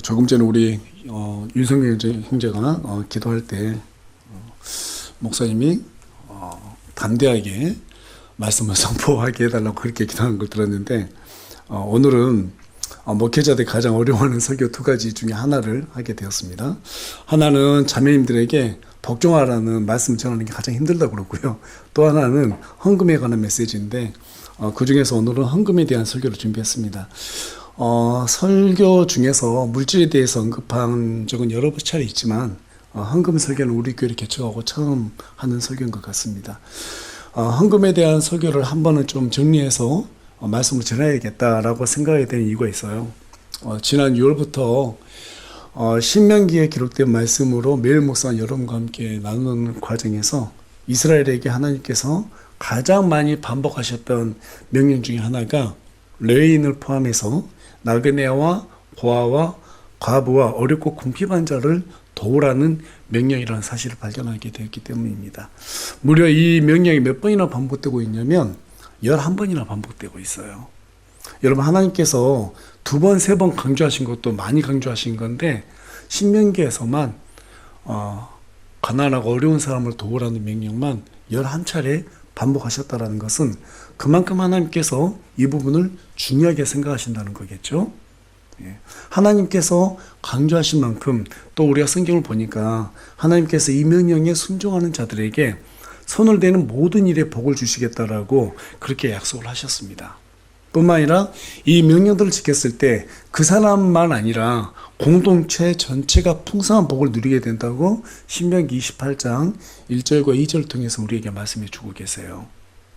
조금 전에 우리 윤석열 형제가 기도할 때 목사님이 담대하게 말씀을 선포하게 해달라고 그렇게 기도하는 걸 들었는데, 오늘은 목회자들이 가장 어려워하는 설교 두 가지 중에 하나를 하게 되었습니다. 하나는 자매님들에게 복종하라는 말씀 전하는 게 가장 힘들다고 그러고요. 또 하나는 헌금에 관한 메시지인데, 그 중에서 오늘은 헌금에 대한 설교를 준비했습니다. 설교 중에서 물질에 대해서 언급한 적은 여러 차례 있지만, 헌금 설교는 우리 교회를 개척하고 처음 하는 설교인 것 같습니다. 헌금에 대한 설교를 한 번은 좀 정리해서 말씀을 전해야겠다라고 생각하게 된 이유가 있어요. 지난 6월부터 신명기에 기록된 말씀으로 매일 묵상 여러분과 함께 나누는 과정에서 이스라엘에게 하나님께서 가장 많이 반복하셨던 명령 중에 하나가 레위인을 포함해서 나그네와 고아와 과부와 어렵고 궁핍한 자를 도우라는 명령이라는 사실을 발견하게 되었기 때문입니다. 무려 이 명령이 몇 번이나 반복되고 있냐면 11번이나 반복되고 있어요. 여러분, 하나님께서 2번, 3번 강조하신 것도 많이 강조하신 건데, 신명기에서만 가난하고 어려운 사람을 도우라는 명령만 11차례 반복하셨다는 것은 그만큼 하나님께서 이 부분을 중요하게 생각하신다는 거겠죠. 하나님께서 강조하신 만큼, 또 우리가 성경을 보니까 하나님께서 이 명령에 순종하는 자들에게 손을 대는 모든 일에 복을 주시겠다라고 그렇게 약속을 하셨습니다. 뿐만 아니라 이 명령들을 지켰을 때 그 사람만 아니라 공동체 전체가 풍성한 복을 누리게 된다고 신명기 28장 1절과 2절을 통해서 우리에게 말씀해 주고 계세요.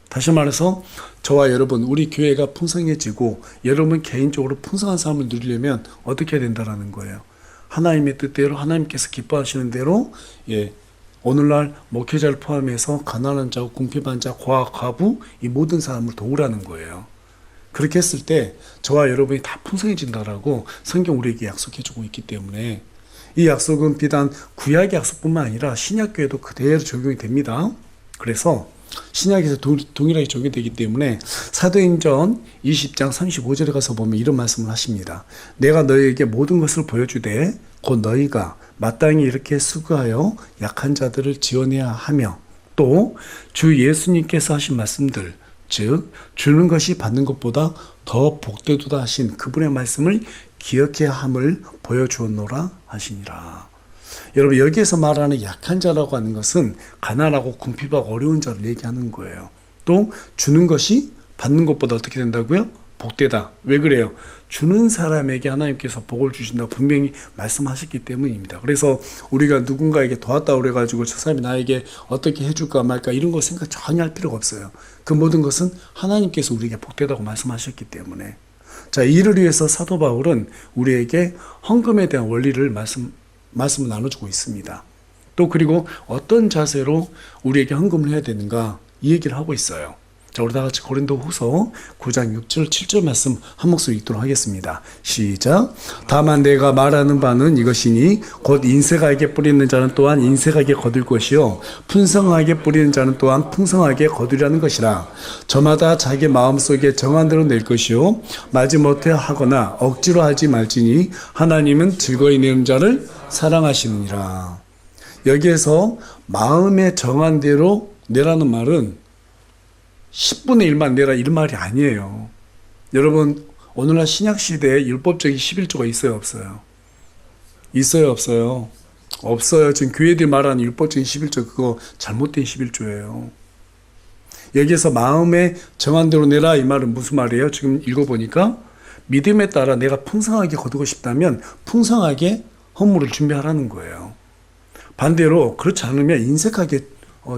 다시 말해서 저와 여러분, 우리 교회가 풍성해지고 여러분 개인적으로 풍성한 삶을 누리려면 어떻게 해야 된다는 거예요. 하나님의 뜻대로, 하나님께서 기뻐하시는 대로, 오늘날 목회자를 포함해서 가난한 자, 궁핍한 자, 고아, 과부, 이 모든 사람을 도우라는 거예요. 그렇게 했을 때 저와 여러분이 다 풍성해진다라고 성경 우리에게 약속해주고 있기 때문에, 이 약속은 비단 구약의 약속뿐만 아니라 신약교회도 그대로 적용이 됩니다. 그래서 신약에서 동일하게 적용되기 때문에 사도행전 20장 35절에 가서 보면 이런 말씀을 하십니다. 내가 너희에게 모든 것을 보여주되 곧 너희가 마땅히 이렇게 수고하여 약한 자들을 지원해야 하며, 또 주 예수님께서 하신 말씀들, 즉 주는 것이 받는 것보다 더 복되도다 하신 그분의 말씀을 기억해야 함을 보여주었노라 하시니라. 여러분, 여기에서 말하는 약한 자라고 하는 것은 가난하고 궁핍하고 어려운 자를 얘기하는 거예요. 또 주는 것이 받는 것보다 어떻게 된다고요? 복되다. 왜 그래요? 주는 사람에게 하나님께서 복을 주신다고 분명히 말씀하셨기 때문입니다. 그래서 우리가 누군가에게 도왔다고 그래가지고 저 사람이 나에게 어떻게 해줄까 말까 이런 거 생각 전혀 할 필요가 없어요. 그 모든 것은 하나님께서 우리에게 복되다고 말씀하셨기 때문에. 자, 이를 위해서 사도 바울은 우리에게 헌금에 대한 원리를 말씀을 나눠주고 있습니다. 또 그리고 어떤 자세로 우리에게 헌금을 해야 되는가, 이 얘기를 하고 있어요. 자, 우리 다 같이 고린도후서 9장 6절 7절 말씀 한 목소리 읽도록 하겠습니다. 시작. 다만 내가 말하는 바는 이것이니 곧 인색하게 뿌리는 자는 또한 인색하게 거둘 것이요 풍성하게 뿌리는 자는 또한 풍성하게 거두려는 것이라. 저마다 자기 마음속에 정한 대로 낼 것이요 마지못해 하거나 억지로 하지 말지니 하나님은 즐거이 내는 자를 사랑하시느니라. 여기에서 마음에 정한 대로 내라는 말은 10분의 1만 내라 이런 말이 아니에요. 여러분, 오늘날 신약시대에 율법적인 11조가 있어요, 없어요? 있어요, 없어요? 없어요. 지금 교회들이 말하는 율법적인 11조, 그거 잘못된 11조예요. 여기에서 마음에 정한 대로 내라, 이 말은 무슨 말이에요? 지금 읽어보니까 믿음에 따라 내가 풍성하게 거두고 싶다면 풍성하게 헌물을 준비하라는 거예요. 반대로 그렇지 않으면 인색하게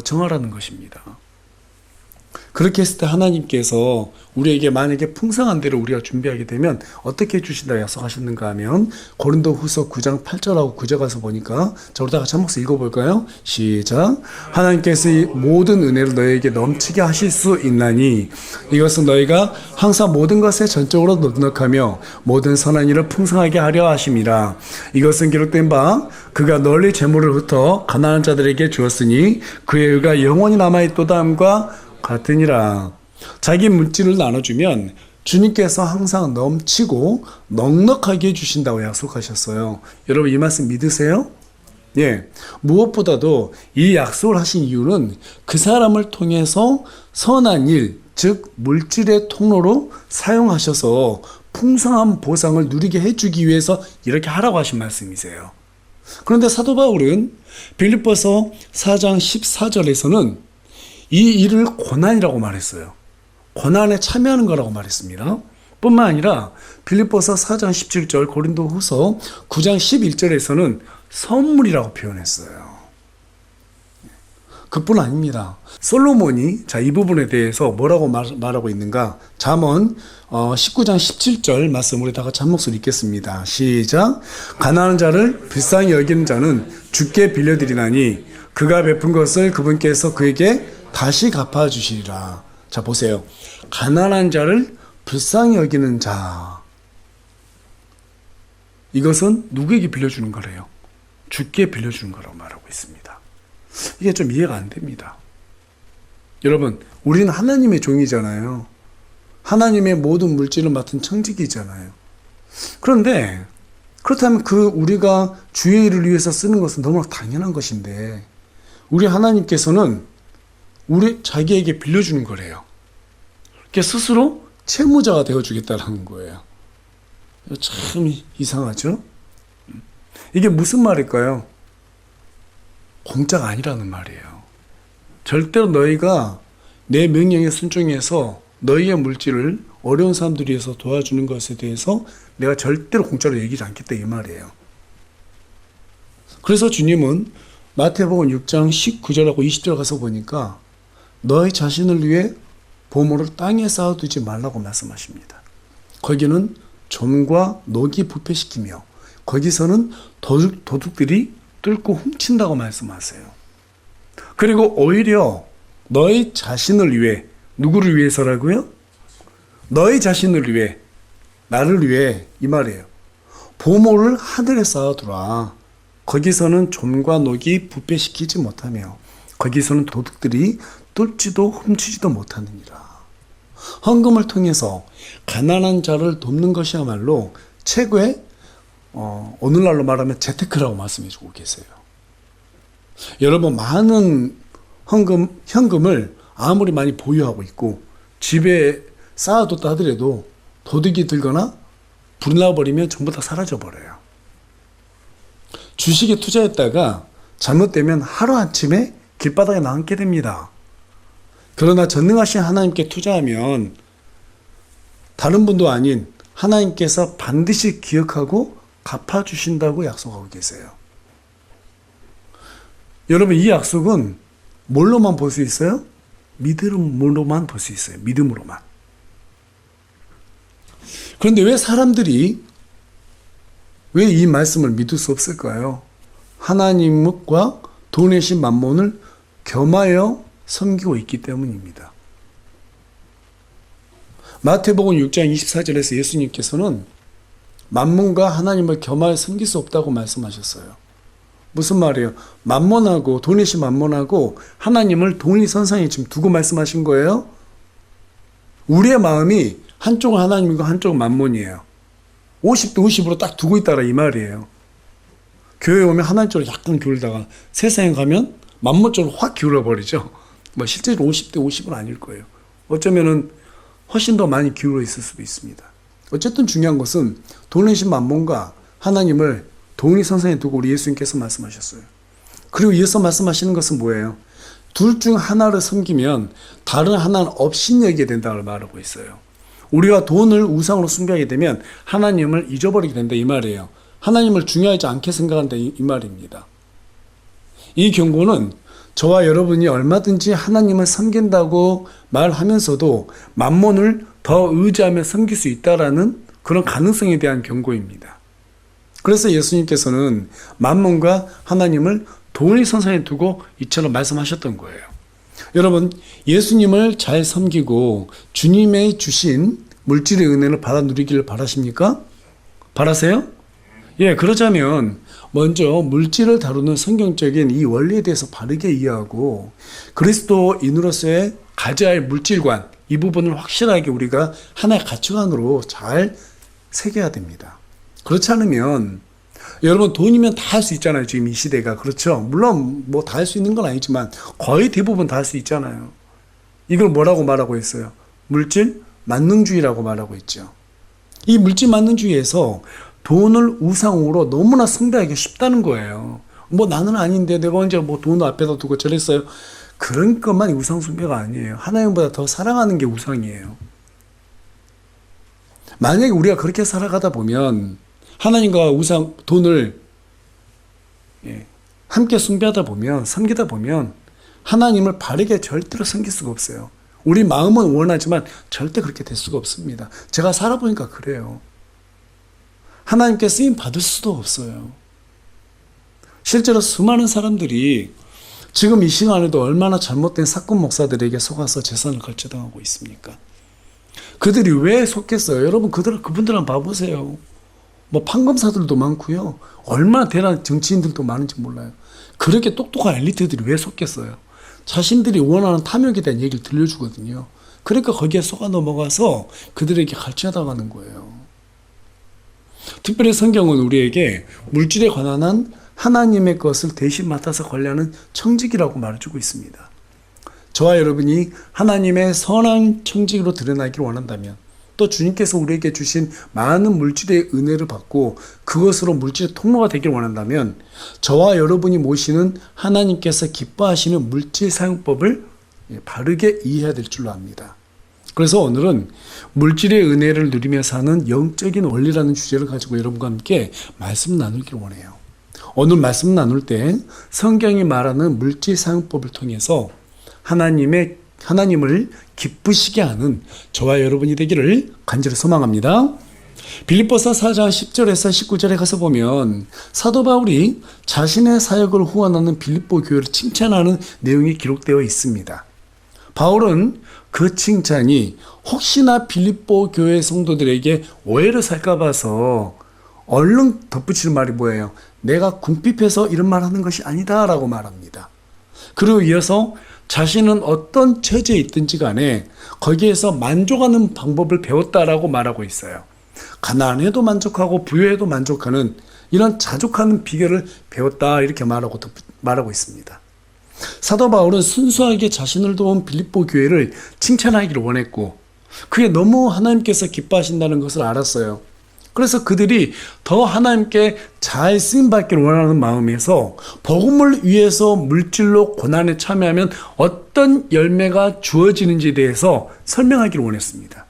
정하라는 것입니다. 그렇게 했을 때 하나님께서 우리에게 만약에 풍성한 대로 우리가 준비하게 되면 어떻게 해주신다 약속하셨는가 하면 고린도후서 9장 8절하고 9절 가서 보니까, 자, 우리 다 같이 한 목소리 읽어볼까요? 시작. 하나님께서 이 모든 은혜를 너희에게 넘치게 하실 수 있나니 이것은 너희가 항상 모든 것에 전적으로 넉넉하며 모든 선한 일을 풍성하게 하려 하심이라. 이것은 기록된 바 그가 널리 재물을 흩어 가난한 자들에게 주었으니 그의 의가 영원히 남아있도다 함과 같으니라. 자기 물질을 나눠주면 주님께서 항상 넘치고 넉넉하게 해주신다고 약속하셨어요. 여러분 이 말씀 믿으세요? 예. 무엇보다도 이 약속을 하신 이유는 그 사람을 통해서 선한 일, 즉 물질의 통로로 사용하셔서 풍성한 보상을 누리게 해주기 위해서 이렇게 하라고 하신 말씀이세요. 그런데 사도 바울은 빌립보서 4장 14절에서는 이 일을 고난이라고 말했어요. 고난에 참여하는 거라고 말했습니다. 뿐만 아니라 빌립보서 4장 17절, 고린도후서 9장 11절에서는 선물이라고 표현했어요. 그뿐 아닙니다. 솔로몬이 이 부분에 대해서 뭐라고 말하고 있는가? 잠언 19장 17절 말씀 우리 다 같이 한 목소리 읽겠습니다. 시작. 가난한 자를 불쌍히 여기는 자는 주께 빌려드리나니 그가 베푼 것을 그분께서 그에게 다시 갚아주시리라. 자 보세요. 가난한 자를 불쌍히 여기는 자. 이것은 누구에게 빌려주는 거래요? 주께 빌려주는 거라고 말하고 있습니다. 이게 좀 이해가 안 됩니다. 여러분, 우리는 하나님의 종이잖아요. 하나님의 모든 물질을 맡은 청지기잖아요. 그런데 그렇다면 우리가 주의 일을 위해서 쓰는 것은 너무나 당연한 것인데 우리 하나님께서는 자기에게 빌려주는 거래요. 그게 스스로 채무자가 되어주겠다는 거예요. 참 이상하죠? 이게 무슨 말일까요? 공짜가 아니라는 말이에요. 절대로 너희가 내 명령에 순종해서 너희의 물질을 어려운 사람들을 위해서 도와주는 것에 대해서 내가 절대로 공짜로 얘기하지 않겠다 이 말이에요. 그래서 주님은 마태복음 6장 19절하고 20절 가서 보니까 너희 자신을 위해 보물을 땅에 쌓아두지 말라고 말씀하십니다. 거기는 좀과 녹이 부패시키며 거기서는 도둑들이 뚫고 훔친다고 말씀하세요. 그리고 오히려 너희 자신을 위해, 누구를 위해서라고요? 너희 자신을 위해, 나를 위해 이 말이에요. 보물을 하늘에 쌓아두라. 거기서는 좀과 녹이 부패시키지 못하며 거기서는 도둑들이 뚫지도 훔치지도 못하느니라. 헌금을 통해서 가난한 자를 돕는 것이야말로 최고의 오늘날로 말하면 재테크라고 말씀해주고 계세요. 여러분 많은 현금을 아무리 많이 보유하고 있고 집에 쌓아뒀다 하더라도 도둑이 들거나 불이 나버리면 전부 다 사라져버려요. 주식에 투자했다가 잘못되면 하루아침에 길바닥에 나앉게 됩니다. 그러나 전능하신 하나님께 투자하면 다른 분도 아닌 하나님께서 반드시 기억하고 갚아주신다고 약속하고 계세요. 여러분 이 약속은 뭘로만 볼 수 있어요? 믿음으로만 볼 수 있어요. 믿음으로만. 그런데 왜 사람들이 왜 이 말씀을 믿을 수 없을까요? 하나님과 돈의 신 만몬을 겸하여 섬기고 있기 때문입니다. 마태복음 6장 24절에서 예수님께서는 만몬과 하나님을 겸하여 섬길 수 없다고 말씀하셨어요. 무슨 말이에요? 만몬하고 돈의 신 만몬하고 하나님을 동일선상에 지금 두고 말씀하신 거예요. 우리의 마음이 한쪽은 하나님이고 한쪽은 만몬이에요. 50대 50으로 딱 두고 있다라 이 말이에요. 교회 오면 하나님 쪽으로 약간 기울다가 세상에 가면 만몬 쪽으로 확 기울어버리죠. 실제로 50대 50은 아닐 거예요. 어쩌면은 훨씬 더 많이 기울어 있을 수도 있습니다. 어쨌든 중요한 것은 돈의 신 만몬과 하나님을 동일선상에 두고 우리 예수님께서 말씀하셨어요. 그리고 이어서 말씀하시는 것은 뭐예요? 둘 중 하나를 섬기면 다른 하나는 업신여기게 된다고 말하고 있어요. 우리가 돈을 우상으로 숭배하게 되면 하나님을 잊어버리게 된다 이 말이에요. 하나님을 중요하지 않게 생각한다 이 말입니다. 이 경고는 저와 여러분이 얼마든지 하나님을 섬긴다고 말하면서도 만몬을 더 의지하며 섬길 수 있다라는 그런 가능성에 대한 경고입니다. 그래서 예수님께서는 만몬과 하나님을 동일선상에 두고 이처럼 말씀하셨던 거예요. 여러분 예수님을 잘 섬기고 주님의 주신 물질의 은혜를 받아 누리기를 바라십니까? 바라세요? 예, 그러자면 먼저 물질을 다루는 성경적인 이 원리에 대해서 바르게 이해하고 그리스도인으로서의 가져야 할 물질관 이 부분을 확실하게 우리가 하나의 가치관으로 잘 새겨야 됩니다. 그렇지 않으면 여러분 돈이면 다 할 수 있잖아요. 지금 이 시대가. 그렇죠. 물론 뭐 다 할 수 있는 건 아니지만 거의 대부분 다 할 수 있잖아요. 이걸 뭐라고 말하고 있어요? 물질 만능주의라고 말하고 있죠. 이 물질 만능주의에서 돈을 우상으로 너무나 숭배하기 쉽다는 거예요. 뭐 나는 아닌데 내가 언제 뭐 돈 앞에다 두고 저랬어요. 그런 것만이 우상 숭배가 아니에요. 하나님보다 더 사랑하는 게 우상이에요. 만약에 우리가 그렇게 살아가다 보면 하나님과 우상 돈을 함께 숭배하다 보면 섬기다 보면 하나님을 바르게 절대로 섬길 수가 없어요. 우리 마음은 원하지만 절대 그렇게 될 수가 없습니다. 제가 살아보니까 그래요. 하나님께 쓰임 받을 수도 없어요. 실제로 수많은 사람들이 지금 이 시간에도 얼마나 잘못된 사건 목사들에게 속아서 재산을 걸쳐당하고 있습니까? 그들이 왜 속겠어요? 여러분 그분들 한번 봐보세요. 뭐 판검사들도 많고요. 얼마나 대단한 정치인들도 많은지 몰라요. 그렇게 똑똑한 엘리트들이 왜 속겠어요? 자신들이 원하는 탐욕에 대한 얘기를 들려주거든요. 그러니까 거기에 속아 넘어가서 그들에게 갈취하다가는 거예요. 특별히 성경은 우리에게 물질에 관한 한 하나님의 것을 대신 맡아서 관리하는 청직이라고 말해주고 있습니다. 저와 여러분이 하나님의 선한 청직으로 드러나기를 원한다면 또 주님께서 우리에게 주신 많은 물질의 은혜를 받고 그것으로 물질의 통로가 되기를 원한다면 저와 여러분이 모시는 하나님께서 기뻐하시는 물질 사용법을 바르게 이해해야 될 줄로 압니다. 그래서 오늘은 물질의 은혜를 누리며 사는 영적인 원리라는 주제를 가지고 여러분과 함께 말씀 나누기를 원해요. 오늘 말씀 나눌 때 성경이 말하는 물질 사용법을 통해서 하나님을 기쁘시게 하는 저와 여러분이 되기를 간절히 소망합니다. 빌립보서 4장 10절에서 19절에 가서 보면 사도 바울이 자신의 사역을 후원하는 빌립보 교회를 칭찬하는 내용이 기록되어 있습니다. 바울은 그 칭찬이 혹시나 빌립보 교회 성도들에게 오해를 살까 봐서 얼른 덧붙이는 말이 뭐예요? 내가 궁핍해서 이런 말 하는 것이 아니다 라고 말합니다. 그리고 이어서 자신은 어떤 처지에 있든지 간에 거기에서 만족하는 방법을 배웠다라고 말하고 있어요. 가난해도 만족하고 부유해도 만족하는 이런 자족하는 비결을 배웠다 이렇게 말하고 있습니다. 사도 바울은 순수하게 자신을 도운 빌립보 교회를 칭찬하기를 원했고 그게 너무 하나님께서 기뻐하신다는 것을 알았어요. 그래서 그들이 더 하나님께 잘 쓰임받기를 원하는 마음에서 복음을 위해서 물질로 고난에 참여하면 어떤 열매가 주어지는지에 대해서 설명하기를 원했습니다.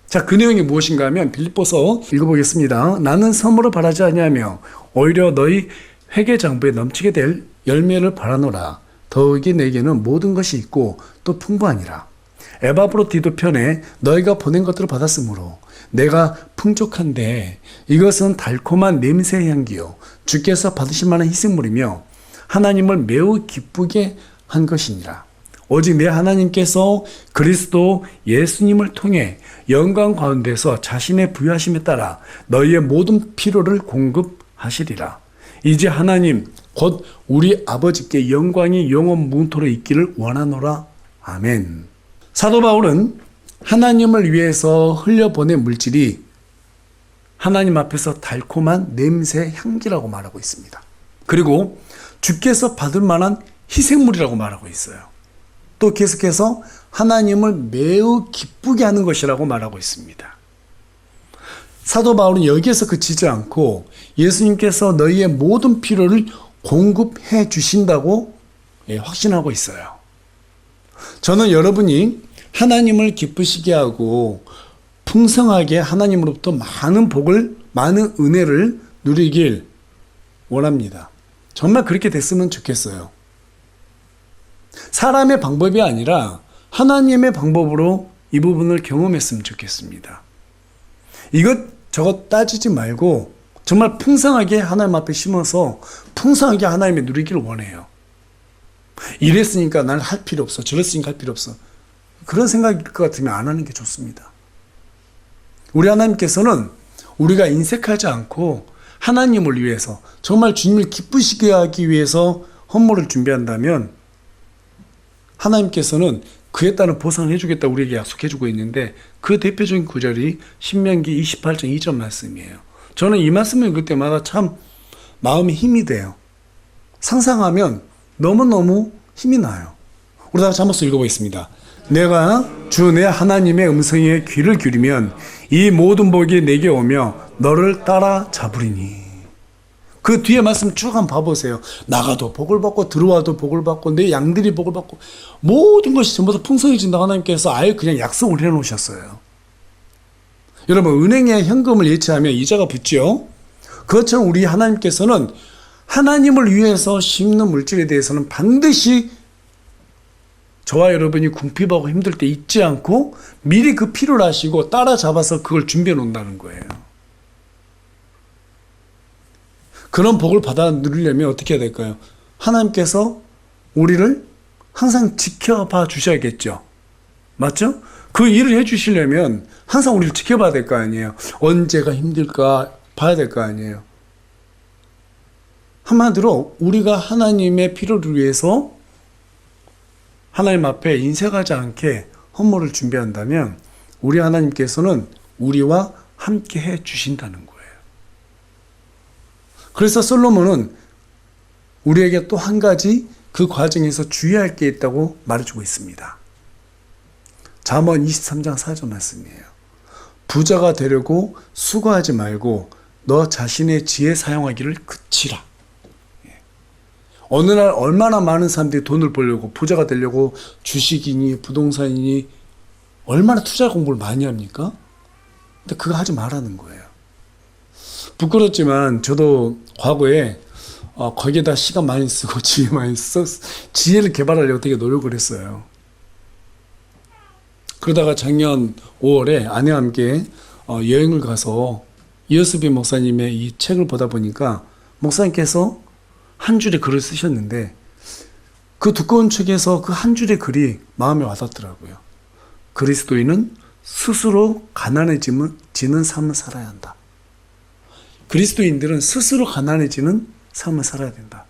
자, 그 내용이 무엇인가 하면 빌립보서 읽어보겠습니다. 나는 선물을 바라지 아니하며 오히려 너희 회개장부에 넘치게 될 열매를 바라노라. 더욱이 내게는 모든 것이 있고 또 풍부하니라. 에바브로디도 편에 너희가 보낸 것들을 받았으므로 내가 풍족한데 이것은 달콤한 냄새의 향기요 주께서 받으실 만한 희생물이며 하나님을 매우 기쁘게 한 것이니라. 오직 내 하나님께서 그리스도 예수님을 통해 영광 가운데서 자신의 부유하심에 따라 너희의 모든 필요를 공급하시리라. 이제 하나님 곧 우리 아버지께 영광이 영원 무궁토록 있기를 원하노라. 아멘. 사도 바울은 하나님을 위해서 흘려보낸 물질이 하나님 앞에서 달콤한 냄새 향기라고 말하고 있습니다. 그리고 주께서 받을 만한 희생물이라고 말하고 있어요. 또 계속해서 하나님을 매우 기쁘게 하는 것이라고 말하고 있습니다. 사도 바울은 여기에서 그치지 않고 예수님께서 너희의 모든 필요를 공급해 주신다고 확신하고 있어요. 저는 여러분이 하나님을 기쁘시게 하고 풍성하게 하나님으로부터 많은 복을, 많은 은혜를 누리길 원합니다. 정말 그렇게 됐으면 좋겠어요. 사람의 방법이 아니라 하나님의 방법으로 이 부분을 경험했으면 좋겠습니다. 이것저것 따지지 말고 정말 풍성하게 하나님 앞에 심어서 풍성하게 하나님의 누리기를 원해요. 이랬으니까 난 할 필요 없어. 저랬으니까 할 필요 없어. 그런 생각일 것 같으면 안 하는 게 좋습니다. 우리 하나님께서는 우리가 인색하지 않고 하나님을 위해서 정말 주님을 기쁘시게 하기 위해서 헌물을 준비한다면 하나님께서는 그에 따른 보상을 해주겠다 우리에게 약속해주고 있는데 그 대표적인 구절이 신명기 28장 2절 말씀이에요. 저는 이 말씀을 읽을 때마다 참 마음이 힘이 돼요. 상상하면 너무너무 힘이 나요. 우리 다 같이 한번 읽어보겠습니다. 내가 주 내 하나님의 음성에 귀를 기울이면 이 모든 복이 내게 오며 너를 따라잡으리니. 그 뒤에 말씀 쭉 한번 봐보세요. 나가도 복을 받고 들어와도 복을 받고 내 양들이 복을 받고 모든 것이 전부 다 풍성해진다. 하나님께서 아예 그냥 약속을 해놓으셨어요. 여러분, 은행에 현금을 예치하면 이자가 붙죠. 그것처럼 우리 하나님께서는 하나님을 위해서 심는 물질에 대해서는 반드시 저와 여러분이 궁핍하고 힘들 때 잊지 않고 미리 그 필요를 아시고 따라잡아서 그걸 준비해 놓는다는 거예요. 그런 복을 받아 누리려면 어떻게 해야 될까요? 하나님께서 우리를 항상 지켜봐 주셔야겠죠. 맞죠? 그 일을 해 주시려면 항상 우리를 지켜봐야 될 거 아니에요. 언제가 힘들까 봐야 될 거 아니에요. 한마디로 우리가 하나님의 필요를 위해서 하나님 앞에 인색하지 않게 헌물을 준비한다면 우리 하나님께서는 우리와 함께 해 주신다는 거예요. 그래서 솔로몬은 우리에게 또 한 가지 그 과정에서 주의할 게 있다고 말해주고 있습니다. 잠언 23장 4절 말씀이에요. 부자가 되려고 수고하지 말고 너 자신의 지혜 사용하기를 그치라. 어느 날 얼마나 많은 사람들이 돈을 벌려고 부자가 되려고 주식이니 부동산이니 얼마나 투자 공부를 많이 합니까? 근데 그거 하지 말라는 거예요. 부끄럽지만 저도 과거에 거기에다 시간 많이 쓰고 지혜 많이 지혜를 개발하려고 되게 노력을 했어요. 그러다가 작년 5월에 아내와 함께 여행을 가서 이어스비 목사님의 이 책을 보다 보니까 목사님께서 한 줄의 글을 쓰셨는데 그 두꺼운 책에서 그 한 줄의 글이 마음에 와닿더라고요. 그리스도인은 스스로 가난해지는 삶을 살아야 한다. 그리스도인들은 스스로 가난해지는 삶을 살아야 된다.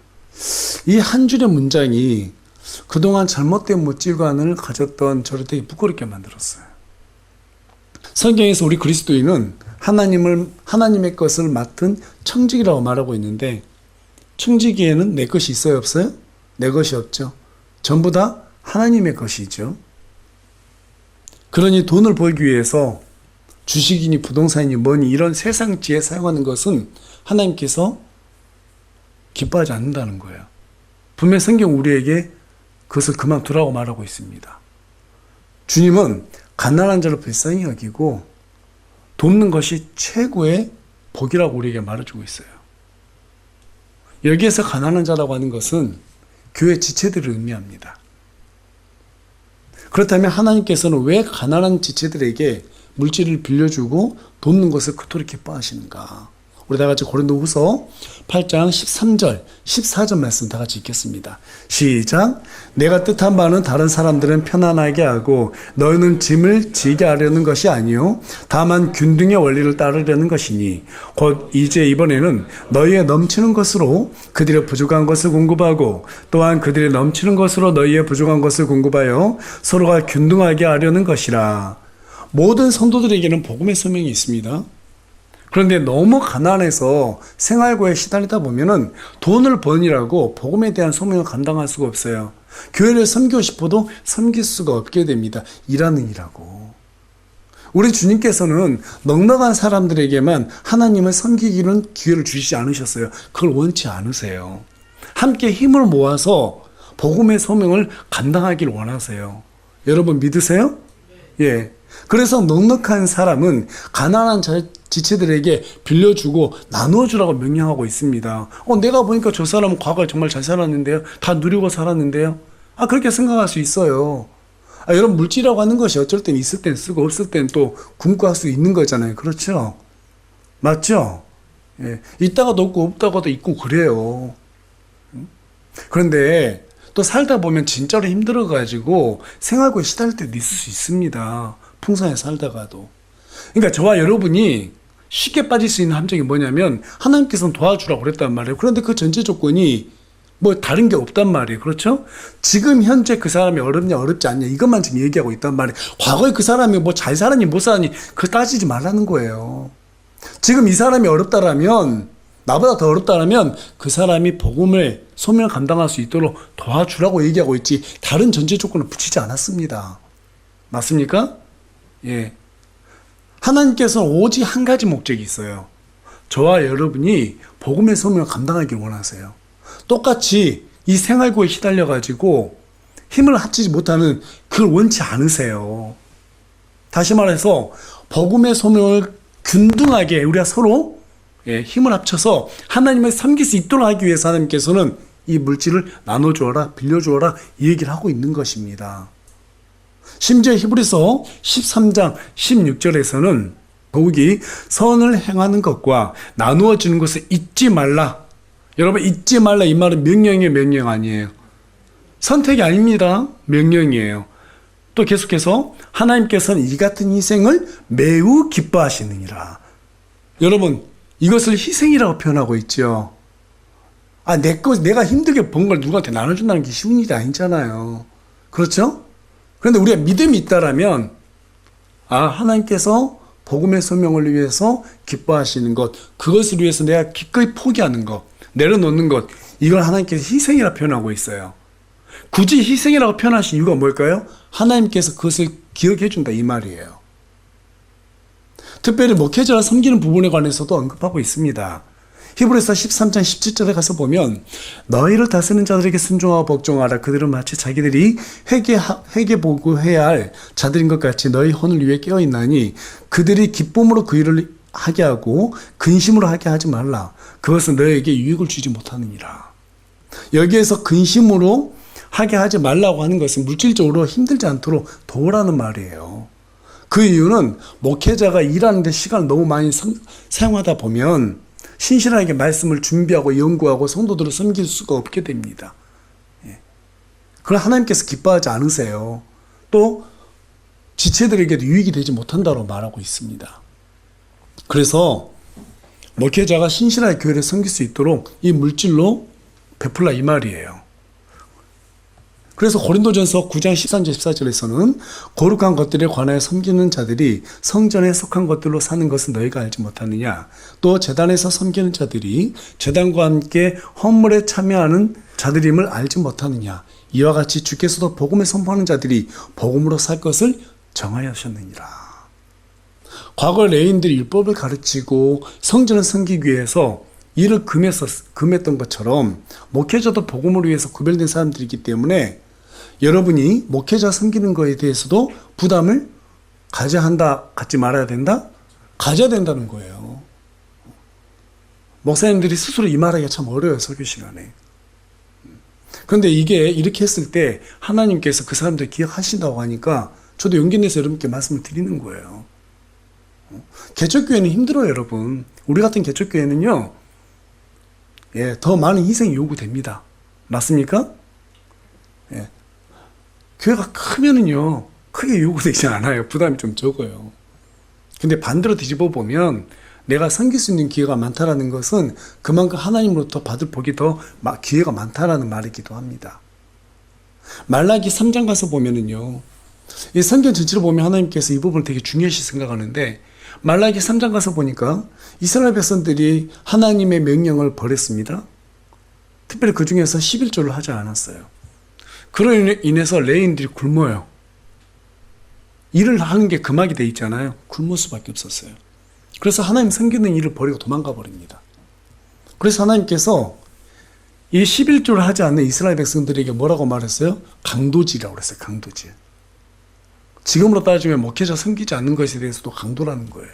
이 한 줄의 문장이 그동안 잘못된 못질관을 가졌던 저를 되게 부끄럽게 만들었어요. 성경에서 우리 그리스도인은 하나님의 것을 맡은 청직이라고 말하고 있는데 청지기에는 내 것이 있어요, 없어요? 내 것이 없죠. 전부 다 하나님의 것이죠. 그러니 돈을 벌기 위해서 주식이니 부동산이니 뭐니 이런 세상 지혜 사용하는 것은 하나님께서 기뻐하지 않는다는 거예요. 분명 성경 우리에게 그것을 그만두라고 말하고 있습니다. 주님은 가난한 자를 불쌍히 여기고 돕는 것이 최고의 복이라고 우리에게 말해주고 있어요. 여기에서 가난한 자라고 하는 것은 교회 지체들을 의미합니다. 그렇다면 하나님께서는 왜 가난한 지체들에게 물질을 빌려주고 돕는 것을 그토록 기뻐하시는가? 우리 다 같이 고린도후서 8장 13절, 14절 말씀 다 같이 읽겠습니다. 시작. 내가 뜻한 바는 다른 사람들은 편안하게 하고 너희는 짐을 지게 하려는 것이 아니요 다만 균등의 원리를 따르려는 것이니 곧 이제 이번에는 너희의 넘치는 것으로 그들의 부족한 것을 공급하고 또한 그들의 넘치는 것으로 너희의 부족한 것을 공급하여 서로가 균등하게 하려는 것이라. 모든 성도들에게는 복음의 소명이 있습니다. 그런데 너무 가난해서 생활고에 시달리다 보면은 돈을 버니라고 복음에 대한 소명을 감당할 수가 없어요. 교회를 섬기고 싶어도 섬길 수가 없게 됩니다. 일하는 일하고. 우리 주님께서는 넉넉한 사람들에게만 하나님을 섬기기는 기회를 주시지 않으셨어요. 그걸 원치 않으세요. 함께 힘을 모아서 복음의 소명을 감당하길 원하세요. 여러분 믿으세요? 예. 그래서 넉넉한 사람은 가난한 지체들에게 빌려주고 나눠주라고 명령하고 있습니다. 내가 보니까 저 사람은 과거에 정말 잘 살았는데요. 다 누리고 살았는데요. 그렇게 생각할 수 있어요. 여러분 물질이라고 하는 것이 어쩔 땐 있을 땐 쓰고 없을 땐 또 굶고 할 수 있는 거잖아요. 그렇죠? 맞죠? 예. 있다가도 없고 없다가도 있고 그래요. 그런데 또 살다 보면 진짜로 힘들어가지고 생활고에 시달릴 때도 있을 수 있습니다. 풍성하게 살다가도. 그러니까 저와 여러분이 쉽게 빠질 수 있는 함정이 뭐냐면 하나님께서는 도와주라고 그랬단 말이에요. 그런데 그 전제 조건이 뭐 다른 게 없단 말이에요. 그렇죠? 지금 현재 그 사람이 어렵냐 어렵지 않냐 이것만 지금 얘기하고 있단 말이에요. 과거에 그 사람이 뭐 잘 살았니 못 살았니 그거 따지지 말라는 거예요. 지금 이 사람이 어렵다라면, 나보다 더 어렵다라면 그 사람이 복음을 소명을 감당할 수 있도록 도와주라고 얘기하고 있지 다른 전제 조건을 붙이지 않았습니다. 맞습니까? 예. 하나님께서는 오직 한 가지 목적이 있어요. 저와 여러분이 복음의 소명을 감당하길 원하세요. 똑같이 이 생활고에 휘달려가지고 힘을 합치지 못하는 그걸 원치 않으세요. 다시 말해서 복음의 소명을 균등하게 우리가 서로 힘을 합쳐서 하나님을 섬길 수 있도록 하기 위해서 하나님께서는 이 물질을 나눠주어라, 빌려주어라 이 얘기를 하고 있는 것입니다. 심지어 히브리서 13장 16절에서는 더욱이 선을 행하는 것과 나누어 주는 것을 잊지 말라. 여러분 잊지 말라 이 말은 명령이에요, 명령 아니에요. 선택이 아닙니다. 명령이에요. 또 계속해서 하나님께서는 이 같은 희생을 매우 기뻐하시느니라. 여러분 이것을 희생이라고 표현하고 있죠. 내가 힘들게 번 걸 누구한테 나눠준다는 게 쉬운 일이 아니잖아요. 그렇죠? 그런데 우리가 믿음이 있다라면 하나님께서 복음의 소명을 위해서 기뻐하시는 것, 그것을 위해서 내가 기꺼이 포기하는 것, 내려놓는 것, 이걸 하나님께서 희생이라 표현하고 있어요. 굳이 희생이라고 표현하신 이유가 뭘까요? 하나님께서 그것을 기억해 준다 이 말이에요. 특별히 목회자를 섬기는 부분에 관해서도 언급하고 있습니다. 히브리서 13장 17절에 가서 보면 너희를 다스리는 자들에게 순종하고 복종하라. 그들은 마치 자기들이 회개보고해야 할 자들인 것 같이 너희 혼을 위해 깨어있나니 그들이 기쁨으로 그 일을 하게 하고 근심으로 하게 하지 말라. 그것은 너희에게 유익을 주지 못하느니라. 여기에서 근심으로 하게 하지 말라고 하는 것은 물질적으로 힘들지 않도록 도우라는 말이에요. 그 이유는 목회자가 일하는 데 시간을 너무 많이 사용하다 보면 신실하게 말씀을 준비하고 연구하고 성도들을 섬길 수가 없게 됩니다. 그걸 하나님께서 기뻐하지 않으세요. 또 지체들에게도 유익이 되지 못한다고 말하고 있습니다. 그래서 목회자가 신실하게 교회를 섬길 수 있도록 이 물질로 베풀라 이 말이에요. 그래서 고린도전서 9장 13절 14절에서는 거룩한 것들에 관하여 섬기는 자들이 성전에 속한 것들로 사는 것은 너희가 알지 못하느냐. 또 제단에서 섬기는 자들이 제단과 함께 헌물에 참여하는 자들임을 알지 못하느냐. 이와 같이 주께서도 복음을 선포하는 자들이 복음으로 살 것을 정하셨느니라. 과거 레인들이 율법을 가르치고 성전을 섬기기 위해서 이를 금했던 것처럼 목회자도 복음을 위해서 구별된 사람들이기 때문에 여러분이 목회자 섬기는 것에 대해서도 부담을 가져야 한다, 갖지 말아야 된다? 가져야 된다는 거예요. 목사님들이 스스로 이 말하기가 참 어려워요, 설교 시간에. 그런데 이게 이렇게 했을 때 하나님께서 그 사람들 기억하신다고 하니까 저도 용기 내서 여러분께 말씀을 드리는 거예요. 개척교회는 힘들어요, 여러분. 우리 같은 개척교회는요, 더 많은 희생이 요구됩니다. 맞습니까? 교회가 크면은요, 크게 요구되지 않아요. 부담이 좀 적어요. 근데 반대로 뒤집어 보면 내가 섬길 수 있는 기회가 많다라는 것은 그만큼 하나님으로부터 받을 복이 더 기회가 많다라는 말이기도 합니다. 말라기 3장 가서 보면은요, 이 성경 전체를 보면 하나님께서 이 부분을 되게 중요시 생각하는데 말라기 3장 가서 보니까 이스라엘 백성들이 하나님의 명령을 버렸습니다. 특별히 그 중에서 11조를 하지 않았어요. 그로 인해서 레인들이 굶어요. 일을 하는 게 금하게 돼 있잖아요. 굶을 수밖에 없었어요. 그래서 하나님 섬기는 일을 버리고 도망가 버립니다. 그래서 하나님께서 이 11조를 하지 않는 이스라엘 백성들에게 뭐라고 말했어요? 강도질이라고 그랬어요. 강도질. 지금으로 따지면 목회자 섬기지 않는 것에 대해서도 강도라는 거예요.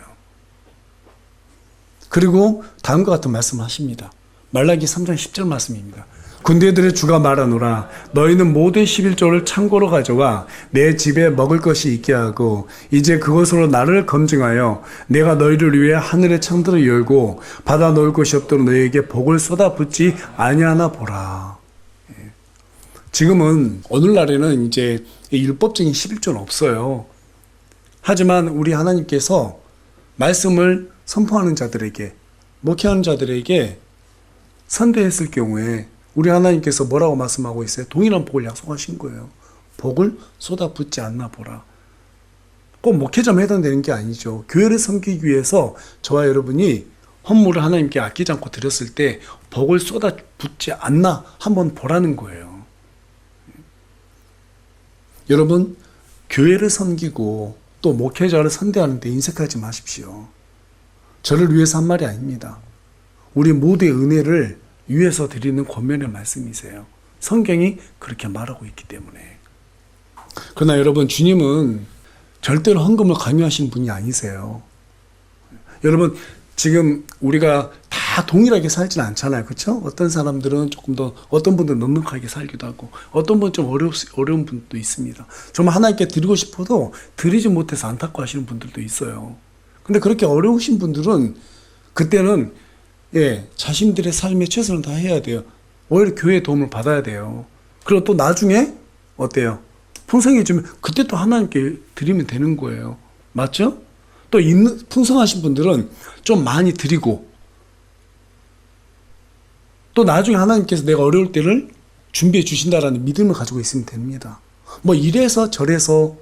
그리고 다음과 같은 말씀을 하십니다. 말라기 3장 10절 말씀입니다. 군대들의 주가 말하노라. 너희는 모든 11조를 창고로 가져와 내 집에 먹을 것이 있게 하고 이제 그것으로 나를 검증하여 내가 너희를 위해 하늘의 창들을 열고 받아 놓을 것이 없도록 너희에게 복을 쏟아붓지 아니하나 보라. 지금은 오늘날에는 이제 율법적인 11조는 없어요. 하지만 우리 하나님께서 말씀을 선포하는 자들에게, 목회하는 자들에게 선대했을 경우에 우리 하나님께서 뭐라고 말씀하고 있어요? 동일한 복을 약속하신 거예요. 복을 쏟아붓지 않나 보라. 꼭 목회자만 해당되는 게 아니죠. 교회를 섬기기 위해서 저와 여러분이 헌물을 하나님께 아끼지 않고 드렸을 때 복을 쏟아붓지 않나 한번 보라는 거예요. 여러분, 교회를 섬기고 또 목회자를 선대하는 데 인색하지 마십시오. 저를 위해서 한 말이 아닙니다. 우리 모두의 은혜를 위해서 드리는 권면의 말씀이세요. 성경이 그렇게 말하고 있기 때문에. 그러나 여러분, 주님은 절대로 헌금을 강요하시는 분이 아니세요. 여러분, 지금 우리가 다 동일하게 살지는 않잖아요. 그렇죠? 어떤 사람들은 조금 더, 어떤 분들은 넉넉하게 살기도 하고, 어떤 분은 좀 어려운 분도 있습니다. 정말 하나님께 드리고 싶어도 드리지 못해서 안타까워하시는 분들도 있어요. 근데 그렇게 어려우신 분들은 그때는 자신들의 삶에 최선을 다해야 돼요. 오히려 교회의 도움을 받아야 돼요. 그리고 또 나중에 어때요? 풍성해지면 그때 또 하나님께 드리면 되는 거예요. 맞죠? 또 풍성하신 분들은 좀 많이 드리고 또 나중에 하나님께서 내가 어려울 때를 준비해 주신다라는 믿음을 가지고 있으면 됩니다. 뭐 이래서 저래서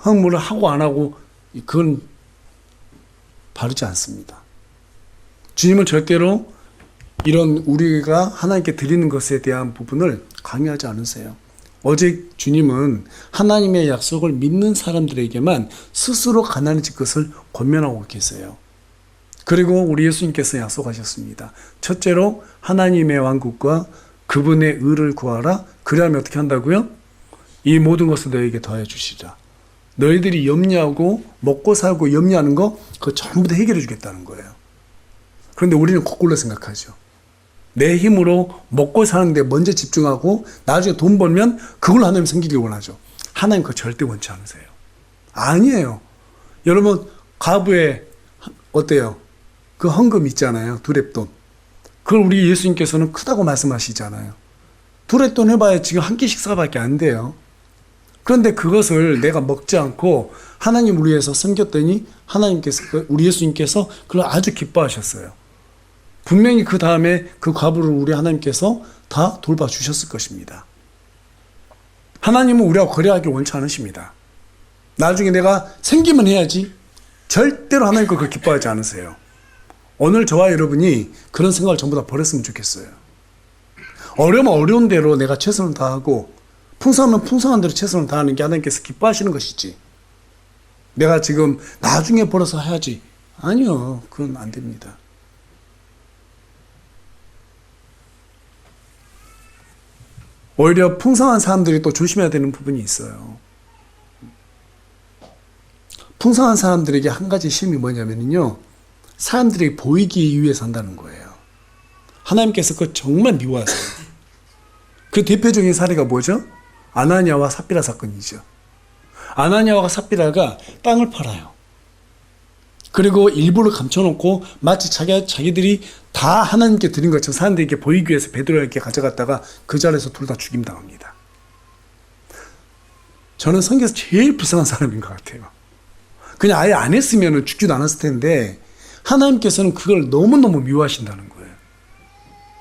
헌물을 하고 안 하고 그건 바르지 않습니다. 주님은 절대로 이런 우리가 하나님께 드리는 것에 대한 부분을 강요하지 않으세요. 오직 주님은 하나님의 약속을 믿는 사람들에게만 스스로 가난해질 것을 권면하고 계세요. 그리고 우리 예수님께서 약속하셨습니다. 첫째로 하나님의 왕국과 그분의 의를 구하라. 그리하면 어떻게 한다고요? 이 모든 것을 너에게 더해 주시라. 너희들이 염려하고 먹고 살고 염려하는 거 그거 전부 다 해결해 주겠다는 거예요. 그런데 우리는 거꾸로 생각하죠. 내 힘으로 먹고 사는데 먼저 집중하고 나중에 돈 벌면 그걸로 하나님 섬기길 원하죠. 하나님 그거 절대 원치 않으세요. 아니에요. 여러분, 가부에 어때요? 그 헌금 있잖아요. 두렙돈. 그걸 우리 예수님께서는 크다고 말씀하시잖아요. 두렙돈 해봐야 지금 한 끼 식사밖에 안 돼요. 그런데 그것을 내가 먹지 않고 하나님을 위해서 섬겼더니 하나님께서, 우리 예수님께서 그걸 아주 기뻐하셨어요. 분명히 그 다음에 그 과부를 우리 하나님께서 다 돌봐주셨을 것입니다. 하나님은 우리와 거래하기 원치 않으십니다. 나중에 내가 생기면 해야지. 절대로 하나님 그걸 기뻐하지 않으세요. 오늘 저와 여러분이 그런 생각을 전부 다 버렸으면 좋겠어요. 어려우면 어려운 대로 내가 최선을 다하고 풍성하면 풍성한 대로 최선을 다하는 게 하나님께서 기뻐하시는 것이지. 내가 지금 나중에 벌어서 해야지. 아니요. 그건 안 됩니다. 오히려 풍성한 사람들이 또 조심해야 되는 부분이 있어요. 풍성한 사람들에게 한 가지 시험이 뭐냐면요. 사람들에게 보이기 위해 산다는 거예요. 하나님께서 그거 정말 미워하세요. 그 대표적인 사례가 뭐죠? 아나니아와 삽비라 사건이죠. 아나니아와 삽비라가 땅을 팔아요. 그리고 일부를 감춰놓고 마치 자기들이 다 하나님께 드린 것처럼 사람들에게 보이기 위해서 베드로에게 가져갔다가 그 자리에서 둘 다 죽임당합니다. 저는 성경에서 제일 불쌍한 사람인 것 같아요. 그냥 아예 안 했으면 죽지도 않았을 텐데 하나님께서는 그걸 너무너무 미워하신다는 거예요.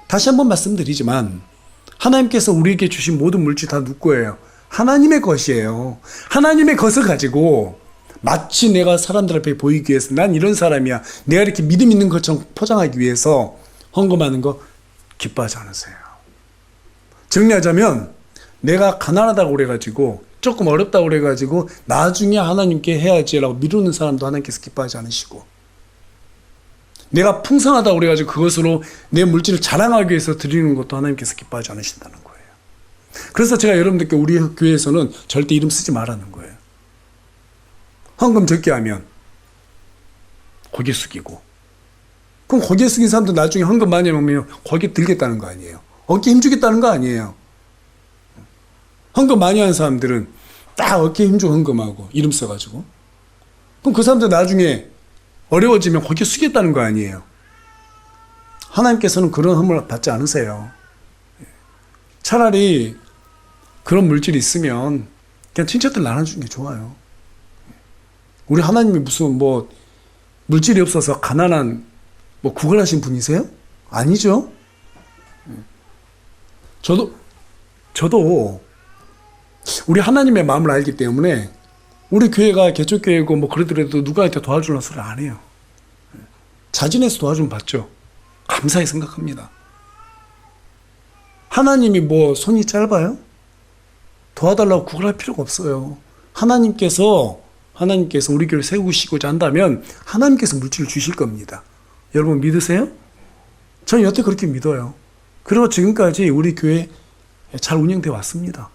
다시 한번 말씀드리지만 하나님께서 우리에게 주신 모든 물질 다 누구 거예요? 하나님의 것이에요. 하나님의 것을 가지고 마치 내가 사람들 앞에 보이기 위해서 난 이런 사람이야. 내가 이렇게 믿음 있는 것처럼 포장하기 위해서 헌금하는 거 기뻐하지 않으세요. 정리하자면 내가 가난하다고 그래가지고 조금 어렵다고 그래가지고 나중에 하나님께 해야지라고 미루는 사람도 하나님께서 기뻐하지 않으시고 내가 풍성하다고 그래가지고 그것으로 내 물질을 자랑하기 위해서 드리는 것도 하나님께서 기뻐하지 않으신다는 거예요. 그래서 제가 여러분들께 우리 교회에서는 절대 이름 쓰지 말라는 거예요. 헌금 적게 하면 고개 숙이고 그럼 고개 숙인 사람도 나중에 헌금 많이 하면 고개 들겠다는 거 아니에요. 어깨 힘주겠다는 거 아니에요. 헌금 많이 하는 사람들은 딱 어깨에 힘주고 헌금하고 이름 써가지고 그럼 그 사람들 나중에 어려워지면 고개 숙였다는 거 아니에요. 하나님께서는 그런 헌물을 받지 않으세요. 차라리 그런 물질이 있으면 그냥 친척들 나눠주는 게 좋아요. 우리 하나님이 무슨 물질이 없어서 가난한 구걸하신 분이세요? 아니죠. 저도 우리 하나님의 마음을 알기 때문에 우리 교회가 개척교회고 뭐 그러더라도 누구한테 도와주려는 소리 안 해요. 자진해서 도와주면 받죠. 감사히 생각합니다. 하나님이 뭐 손이 짧아요? 도와달라고 구걸할 필요가 없어요. 하나님께서 우리 교회를 세우시고자 한다면 하나님께서 물질을 주실 겁니다. 여러분 믿으세요? 저는 여태 그렇게 믿어요. 그리고 지금까지 우리 교회 잘 운영되어 왔습니다.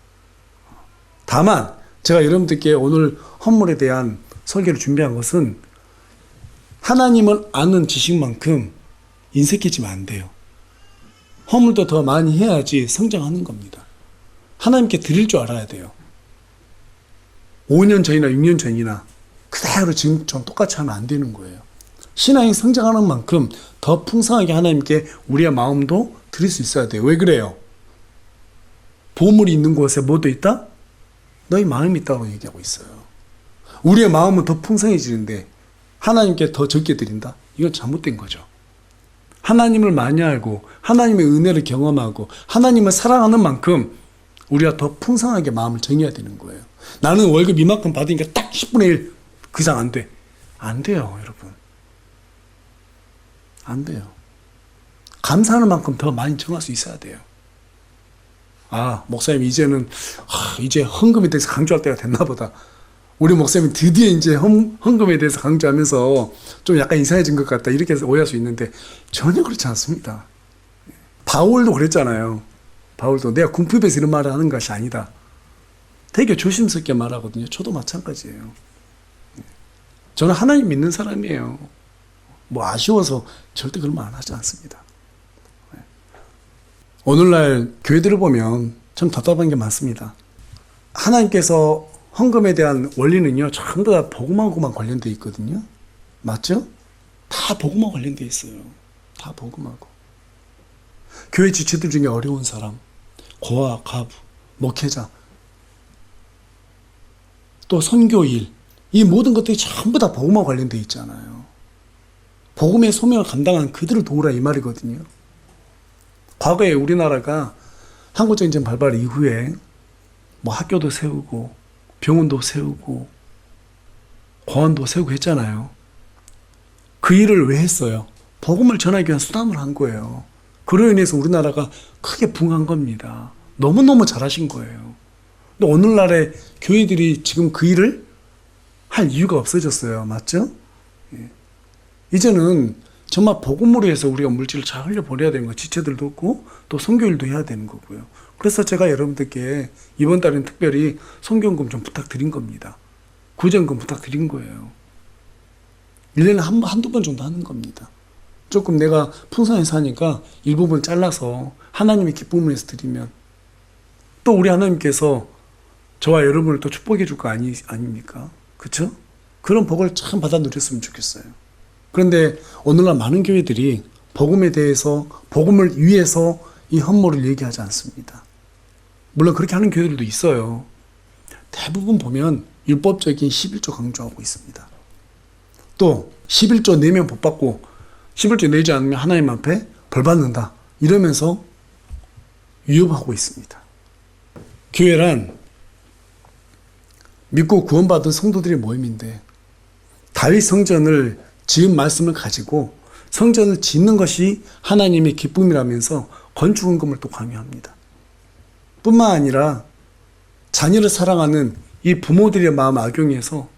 다만 제가 여러분들께 오늘 헌물에 대한 설교를 준비한 것은 하나님을 아는 지식만큼 인색해지면 안 돼요. 헌물도 더 많이 해야지 성장하는 겁니다. 하나님께 드릴 줄 알아야 돼요. 5년 전이나 6년 전이나 그대로 지금처럼 똑같이 하면 안 되는 거예요. 신앙이 성장하는 만큼 더 풍성하게 하나님께 우리의 마음도 드릴 수 있어야 돼요. 왜 그래요? 보물이 있는 곳에 뭐도 있다? 너희 마음이 있다고 얘기하고 있어요. 우리의 마음은 더 풍성해지는데 하나님께 더 적게 드린다? 이건 잘못된 거죠. 하나님을 많이 알고 하나님의 은혜를 경험하고 하나님을 사랑하는 만큼 우리가 더 풍성하게 마음을 정해야 되는 거예요. 나는 월급 이만큼 받으니까 딱 10분의 1 그 이상 안 돼. 안 돼요, 여러분. 안 돼요. 감사하는 만큼 더 많이 정할 수 있어야 돼요. 아, 목사님 이제는 이제 헌금에 대해서 강조할 때가 됐나 보다. 우리 목사님이 드디어 이제 헌금에 대해서 강조하면서 좀 약간 이상해진 것 같다 이렇게 오해할 수 있는데 전혀 그렇지 않습니다. 바울도 그랬잖아요. 바울도 내가 궁핍해서 이런 말을 하는 것이 아니다. 되게 조심스럽게 말하거든요. 저도 마찬가지예요. 저는 하나님 믿는 사람이에요. 뭐 아쉬워서 절대 그런 말 안 하지 않습니다. 오늘날 교회들을 보면 참 답답한 게 많습니다. 하나님께서 헌금에 대한 원리는요, 전부 다 복음하고만 관련되어 있거든요. 맞죠? 다 복음하고 관련되어 있어요. 다 복음하고. 교회 지체들 중에 어려운 사람, 고아, 가부, 목회자, 또 선교일, 이 모든 것들이 전부 다 복음하고 관련되어 있잖아요. 복음의 소명을 감당한 그들을 도우라 이 말이거든요. 과거에 우리나라가 한국전쟁 발발 이후에 뭐 학교도 세우고 병원도 세우고 공원도 세우고 했잖아요. 그 일을 왜 했어요? 복음을 전하기 위한 수단으로 한 거예요. 그로 인해서 우리나라가 크게 부흥한 겁니다. 너무너무 잘하신 거예요. 근데 오늘날의 교회들이 지금 그 일을 할 이유가 없어졌어요. 맞죠? 예. 이제는 정말 복음으로 해서 우리가 물질을 잘 흘려보내야 되는 거예요. 지체들도 없고 또 선교일도 해야 되는 거고요. 그래서 제가 여러분들께 이번 달엔 특별히 선교헌금 좀 부탁드린 겁니다. 구제헌금 부탁드린 거예요. 1년에 한두 번 정도 하는 겁니다. 조금 내가 풍성하게 사니까 일부분 잘라서 하나님의 기쁨을 위해서 드리면 또 우리 하나님께서 저와 여러분을 또 축복해 줄 거 아닙니까? 그쵸? 그런 복을 참 받아 누렸으면 좋겠어요. 그런데 오늘날 많은 교회들이 복음에 대해서 복음을 위해서 이 헌물을 얘기하지 않습니다. 물론 그렇게 하는 교회들도 있어요. 대부분 보면 율법적인 11조 강조하고 있습니다. 또 11조 내면 복 받고 11조 내지 않으면 하나님 앞에 벌 받는다 이러면서 위협하고 있습니다. 교회란 믿고 구원받은 성도들의 모임인데 다윗 성전을 지은 말씀을 가지고 성전을 짓는 것이 하나님의 기쁨이라면서 건축헌금을 또 강요합니다. 뿐만 아니라 자녀를 사랑하는 이 부모들의 마음을 악용해서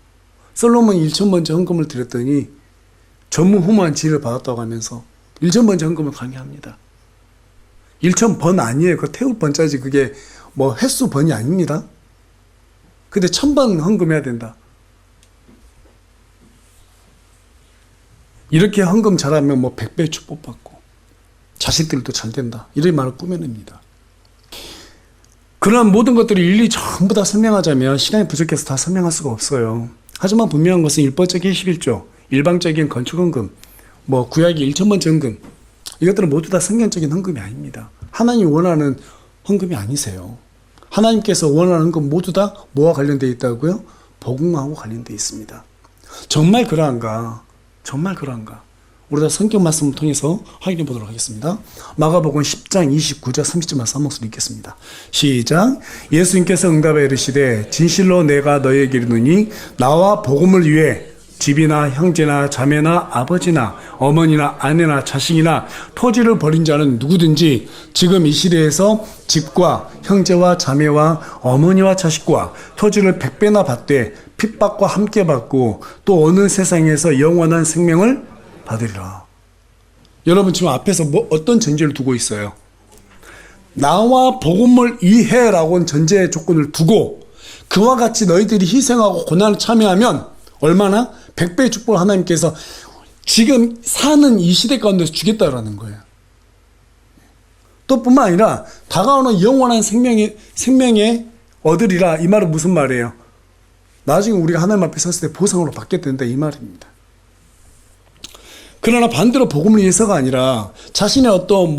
솔로몬이 1,000번째 헌금을 드렸더니 전무후무한 지혜를 받았다고 하면서 1,000번째 헌금을 강요합니다. 1,000번 아니에요. 그 태울 번짜지 그게 뭐 횟수 번이 아닙니다. 근데 1,000번 헌금해야 된다. 이렇게 헌금 잘하면 뭐 100배 축복받고 자식들도 잘 된다. 이런 말을 꾸며냅니다. 그러한 모든 것들을 일일이 전부 다 설명하자면 시간이 부족해서 다 설명할 수가 없어요. 하지만 분명한 것은 율법적인 11조, 일방적인 건축헌금, 뭐 구약의 1,000번째 헌금 이것들은 모두 다 성경적인 헌금이 아닙니다. 하나님이 원하는 헌금이 아니세요. 하나님께서 원하는 헌금 모두 다 뭐와 관련되어 있다고요? 복음하고 관련되어 있습니다. 정말 그러한가? 정말 그러한가? 우리가 성경 말씀을 통해서 확인해 보도록 하겠습니다. 마가복음 10장 29절 30절 말씀 한 목소리 읽겠습니다. 시작. 예수님께서 응답하여 이르시되 진실로 내가 너희에게 이르노니 나와 복음을 위해 집이나 형제나 자매나 아버지나 어머니나 아내나 자식이나 토지를 버린 자는 누구든지 지금 이 시대에서 집과 형제와 자매와 어머니와 자식과 토지를 100배나 받되 핍박과 함께 받고 또 어느 세상에서 영원한 생명을 받으리라. 여러분 지금 앞에서 어떤 전제를 두고 있어요? 나와 복음을 위해라고 전제 조건을 두고 그와 같이 너희들이 희생하고 고난을 참여하면 얼마나 100배의 축복을 하나님께서 지금 사는 이 시대 가운데서 주겠다라는 거예요. 또 뿐만 아니라 다가오는 영원한 생명에 얻으리라. 이 말은 무슨 말이에요? 나중에 우리가 하나님 앞에 섰을 때 보상으로 받게 된다 이 말입니다. 그러나 반대로 복음을 위해서가 아니라 자신의 어떤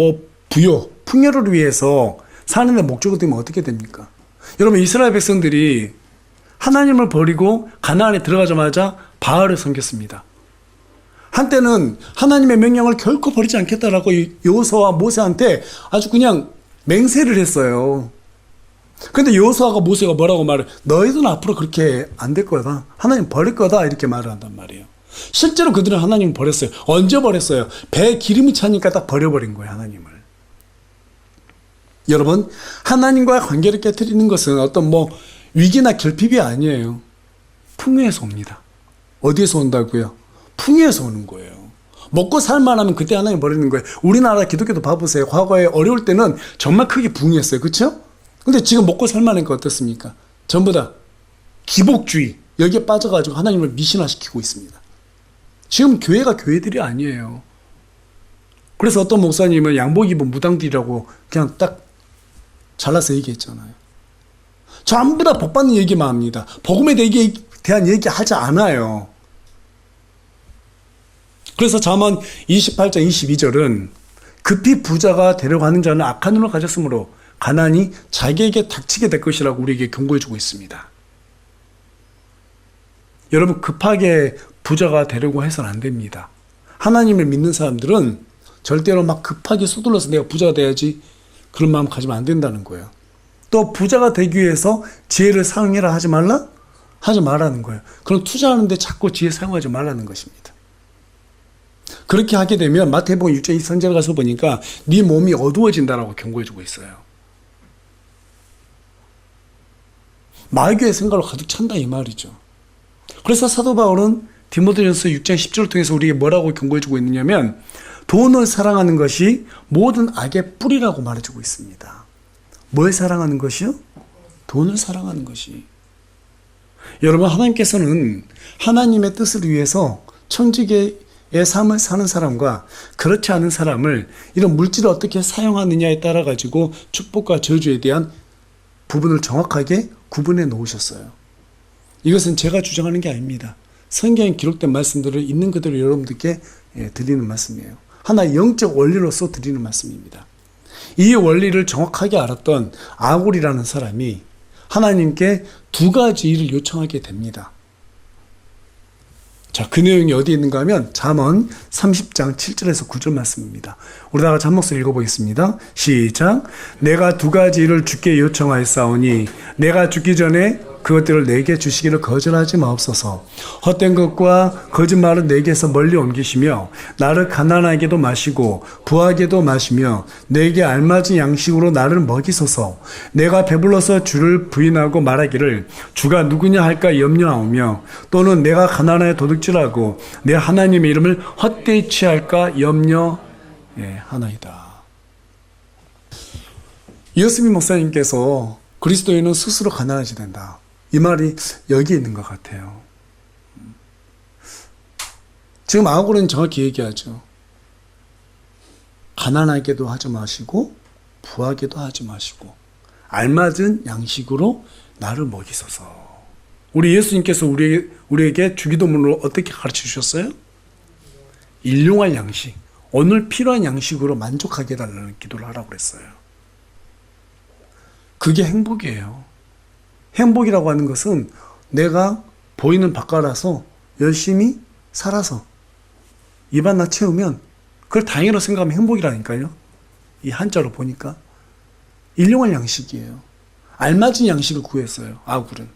부요, 풍요를 위해서 사는 데 목적이 되면 어떻게 됩니까? 여러분 이스라엘 백성들이 하나님을 버리고 가나안에 들어가자마자 바알을 섬겼습니다. 한때는 하나님의 명령을 결코 버리지 않겠다라고 여호수아와 모세한테 아주 그냥 맹세를 했어요. 근데 여호수아가 모세가 뭐라고 말해? 너희들은 앞으로 그렇게 안 될 거다. 하나님 버릴 거다. 이렇게 말을 한단 말이에요. 실제로 그들은 하나님을 버렸어요. 언제 버렸어요? 배에 기름이 차니까 딱 버려버린 거예요. 하나님을. 여러분 하나님과의 관계를 깨트리는 것은 어떤 위기나 결핍이 아니에요. 풍요에서 옵니다. 어디에서 온다고요? 풍요에서 오는 거예요. 먹고 살만하면 그때 하나님 버리는 거예요. 우리나라 기독교도 봐보세요. 과거에 어려울 때는 정말 크게 부흥했어요. 그렇죠? 근데 지금 먹고 살만하니까 어떻습니까? 전부 다 기복주의 여기에 빠져가지고 하나님을 미신화시키고 있습니다. 지금 교회가 교회들이 아니에요. 그래서 어떤 목사님은 양복 입은 무당들이라고 그냥 딱 잘라서 얘기했잖아요. 전부 다 복 받는 얘기만 합니다. 복음에 대한 얘기 하지 않아요. 그래서 잠언 28장 22절은 급히 부자가 되려고 하는 자는 악한 눈을 가졌으므로 가난이 자기에게 닥치게 될 것이라고 우리에게 경고해주고 있습니다. 여러분 급하게 부자가 되려고 해서는 안 됩니다. 하나님을 믿는 사람들은 절대로 막 급하게 서둘러서 내가 부자가 돼야지 그런 마음 가지면 안 된다는 거예요. 또 부자가 되기 위해서 지혜를 사용해라 하지 말라? 하지 말라는 거예요. 그럼 투자하는데 자꾸 지혜 사용하지 말라는 것입니다. 그렇게 하게 되면 마태복음 6장 23절 가서 보니까 네 몸이 어두워진다라고 경고해주고 있어요. 마귀의 생각으로 가득 찬다 이 말이죠. 그래서 사도 바울은 디모데전서 6장 10절을 통해서 우리에게 뭐라고 경고해주고 있느냐면 돈을 사랑하는 것이 모든 악의 뿌리라고 말해주고 있습니다. 뭘 사랑하는 것이요? 돈을 사랑하는 것이. 여러분 하나님께서는 하나님의 뜻을 위해서 천지계의 삶을 사는 사람과 그렇지 않은 사람을 이런 물질을 어떻게 사용하느냐에 따라 가지고 축복과 저주에 대한 부분을 정확하게 구분해 놓으셨어요. 이것은 제가 주장하는 게 아닙니다. 성경에 기록된 말씀들을 있는 그대로 여러분들께 드리는 말씀이에요. 하나의 영적 원리로서 드리는 말씀입니다. 이 원리를 정확하게 알았던 아골이라는 사람이 하나님께 두 가지 일을 요청하게 됩니다. 자, 그 내용이 어디에 있는가 하면 잠언 30장 7절에서 9절 말씀입니다. 우리 다 같이 한 목소리 읽어보겠습니다. 시작. 내가 두 가지 일을 주께 요청하였사오니 내가 죽기 전에 그것들을 내게 주시기를 거절하지 마옵소서. 헛된 것과 거짓말을 내게서 멀리 옮기시며 나를 가난하게도 마시고 부하게도 마시며 내게 알맞은 양식으로 나를 먹이소서. 내가 배불러서 주를 부인하고 말하기를 주가 누구냐 할까 염려하오며 또는 내가 가난하여 도둑질하고 내 하나님의 이름을 헛되이 취할까 염려하나이다. 이어스미 목사님께서 그리스도인은 스스로 가난해져야 된다. 이 말이 여기에 있는 것 같아요. 지금 아고는 정확히 얘기하죠. 가난하게도 하지 마시고 부하게도 하지 마시고 알맞은 양식으로 나를 먹이소서. 우리 예수님께서 우리에게 주기도문으로 어떻게 가르쳐 주셨어요? 일용할 양식, 오늘 필요한 양식으로 만족하게 해달라는 기도를 하라고 그랬어요. 그게 행복이에요. 행복이라고 하는 것은 내가 보이는 바깥에서 열심히 살아서 입 하나 채우면 그걸 다행이라고 생각하면 행복이라니까요. 이 한자로 보니까 일용할 양식이에요. 알맞은 양식을 구했어요. 아굴은.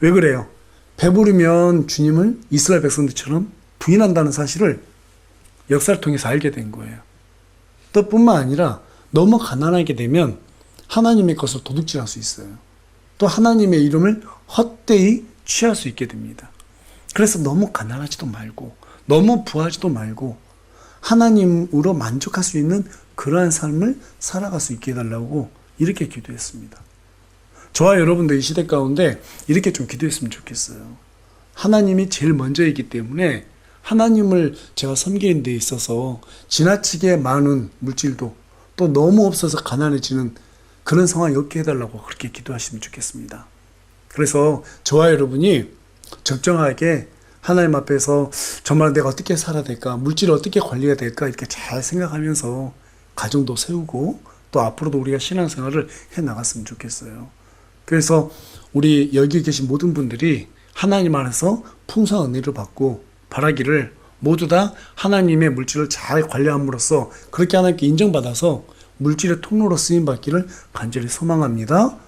왜 그래요? 배부르면 주님을 이스라엘 백성들처럼 부인한다는 사실을 역사를 통해서 알게 된 거예요. 또 뿐만 아니라 너무 가난하게 되면 하나님의 것을 도둑질할 수 있어요. 또 하나님의 이름을 헛되이 취할 수 있게 됩니다. 그래서 너무 가난하지도 말고 너무 부하지도 말고 하나님으로 만족할 수 있는 그러한 삶을 살아갈 수 있게 해달라고 이렇게 기도했습니다. 저와 여러분도 이 시대 가운데 이렇게 좀 기도했으면 좋겠어요. 하나님이 제일 먼저이기 때문에 하나님을 제가 섬기는 데 있어서 지나치게 많은 물질도 또 너무 없어서 가난해지는 그런 상황이 없게 해달라고 그렇게 기도하시면 좋겠습니다. 그래서 저와 여러분이 적정하게 하나님 앞에서 정말 내가 어떻게 살아야 될까, 물질을 어떻게 관리해야 될까 이렇게 잘 생각하면서 가정도 세우고 또 앞으로도 우리가 신앙생활을 해나갔으면 좋겠어요. 그래서 우리 여기 계신 모든 분들이 하나님 안에서 풍성한 은혜를 받고 바라기를 모두 다 하나님의 물질을 잘 관리함으로써 그렇게 하나님께 인정받아서 물질의 통로로 쓰임받기를 간절히 소망합니다.